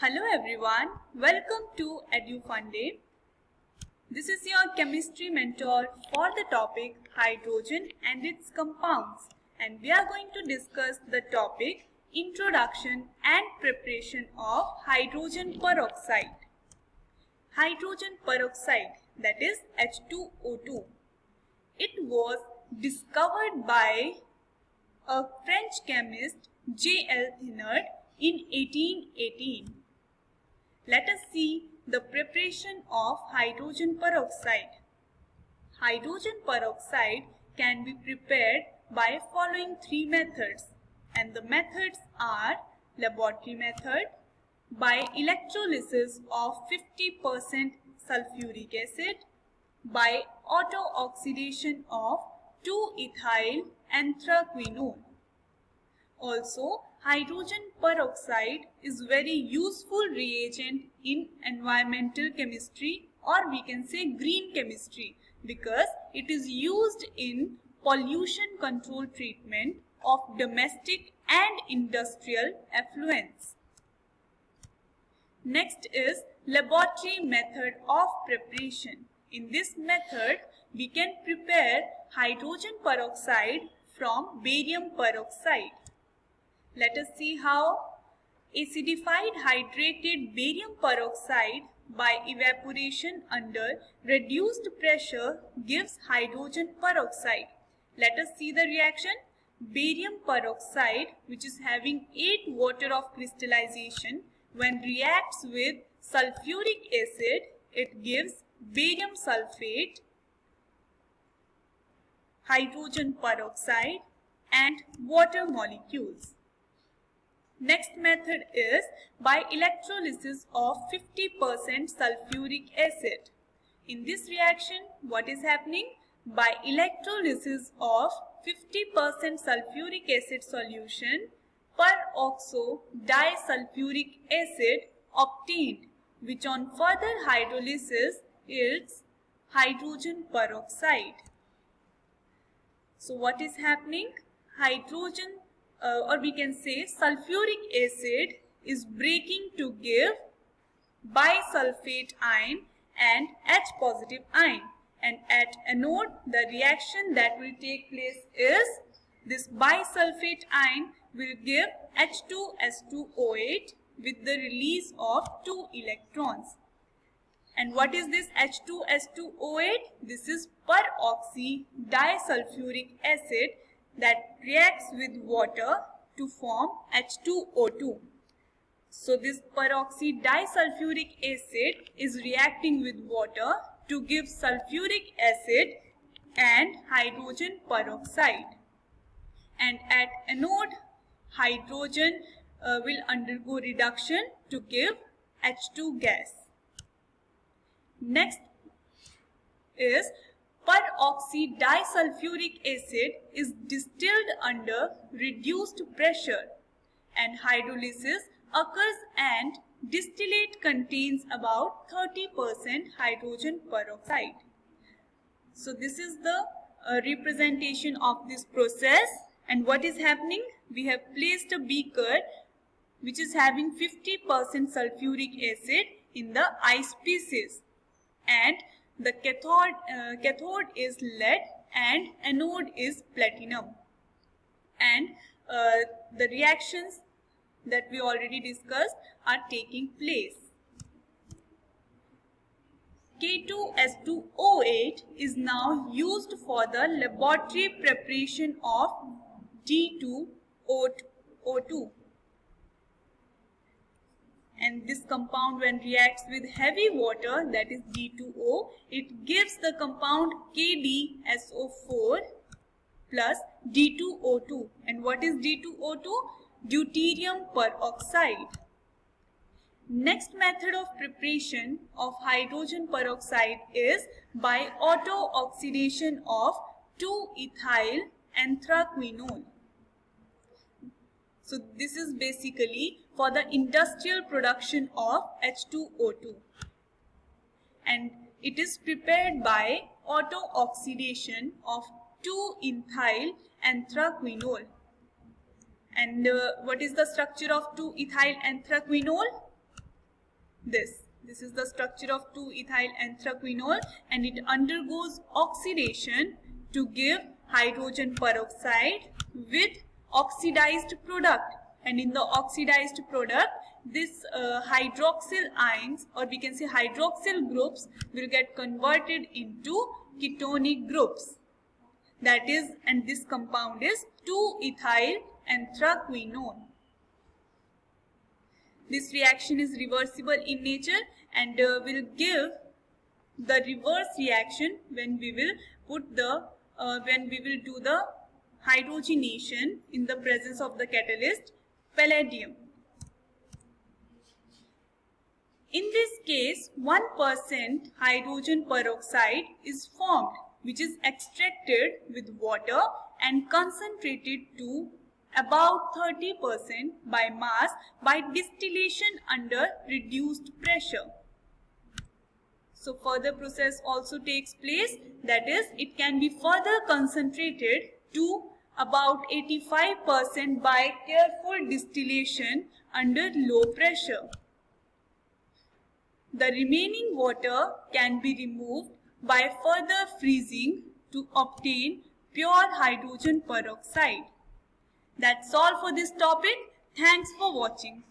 Hello everyone, welcome to eDufundae. This is your chemistry mentor for the topic hydrogen and its compounds, and we are going to discuss the topic introduction and preparation of hydrogen peroxide. Hydrogen peroxide, that is H2O2. It was discovered by a French chemist J.L. Thénard in 1818. Let us see the preparation of hydrogen peroxide. Hydrogen peroxide can be prepared by following three methods, and the methods are laboratory method, by electrolysis of 50% sulfuric acid, by auto-oxidation of 2-ethyl anthraquinone. Also, hydrogen peroxide is very useful reagent in environmental chemistry, or we can say green chemistry, because it is used in pollution control treatment of domestic and industrial effluents. Next is laboratory method of preparation. In this method, we can prepare hydrogen peroxide from barium peroxide. Let us see how. Acidified hydrated barium peroxide by evaporation under reduced pressure gives hydrogen peroxide. Let us see the reaction. Barium peroxide, which is having 8 water of crystallization, when reacts with sulfuric acid, it gives barium sulfate, hydrogen peroxide and water molecules. Next method is by electrolysis of 50% sulfuric acid. In this reaction, what is happening? By electrolysis of 50% sulfuric acid solution, peroxo disulfuric acid obtained, which on further hydrolysis yields hydrogen peroxide. So what is happening? Hydrogen or we can say sulfuric acid is breaking to give bisulfate ion and H positive ion, and at anode the reaction that will take place is this bisulfate ion will give H2S2O8 with the release of 2 electrons. And what is this H2S2O8? This is peroxy disulfuric acid that reacts with water to form H2O2. So this peroxy disulfuric acid is reacting with water to give sulfuric acid and hydrogen peroxide. And at anode, hydrogen will undergo reduction to give H2 gas. Next is peroxy disulfuric acid is distilled under reduced pressure, and hydrolysis occurs and distillate contains about 30% hydrogen peroxide. So this is the representation of this process, and what is happening? We have placed a beaker which is having 50% sulfuric acid in the I species, and the cathode is lead and anode is platinum, and the reactions that we already discussed are taking place. K2S2O8 is now used for the laboratory preparation of D2O2. And this compound, when reacts with heavy water, that is D2O, it gives the compound KdSO4 plus D2O2. And what is D2O2? Deuterium peroxide. Next method of preparation of hydrogen peroxide is by auto-oxidation of 2-ethyl anthraquinone. So this is basically for the industrial production of H2O2, and it is prepared by auto-oxidation of 2-ethyl anthraquinone. And what is the structure of 2-ethyl anthraquinone? This is the structure of 2-ethyl anthraquinone, and it undergoes oxidation to give hydrogen peroxide with oxidized product. And in the oxidized product, this hydroxyl ions, or we can say hydroxyl groups, will get converted into ketonic groups. That is, and this compound is 2-ethyl anthraquinone. This reaction is reversible in nature and will give the reverse reaction when we will put the do the hydrogenation in the presence of the catalyst palladium. In this case, 1% hydrogen peroxide is formed, which is extracted with water and concentrated to about 30% by mass by distillation under reduced pressure. So further process also takes place, that is, it can be further concentrated to about 85% by careful distillation under low pressure. The remaining water can be removed by further freezing to obtain pure hydrogen peroxide. That's all for this topic. Thanks for watching.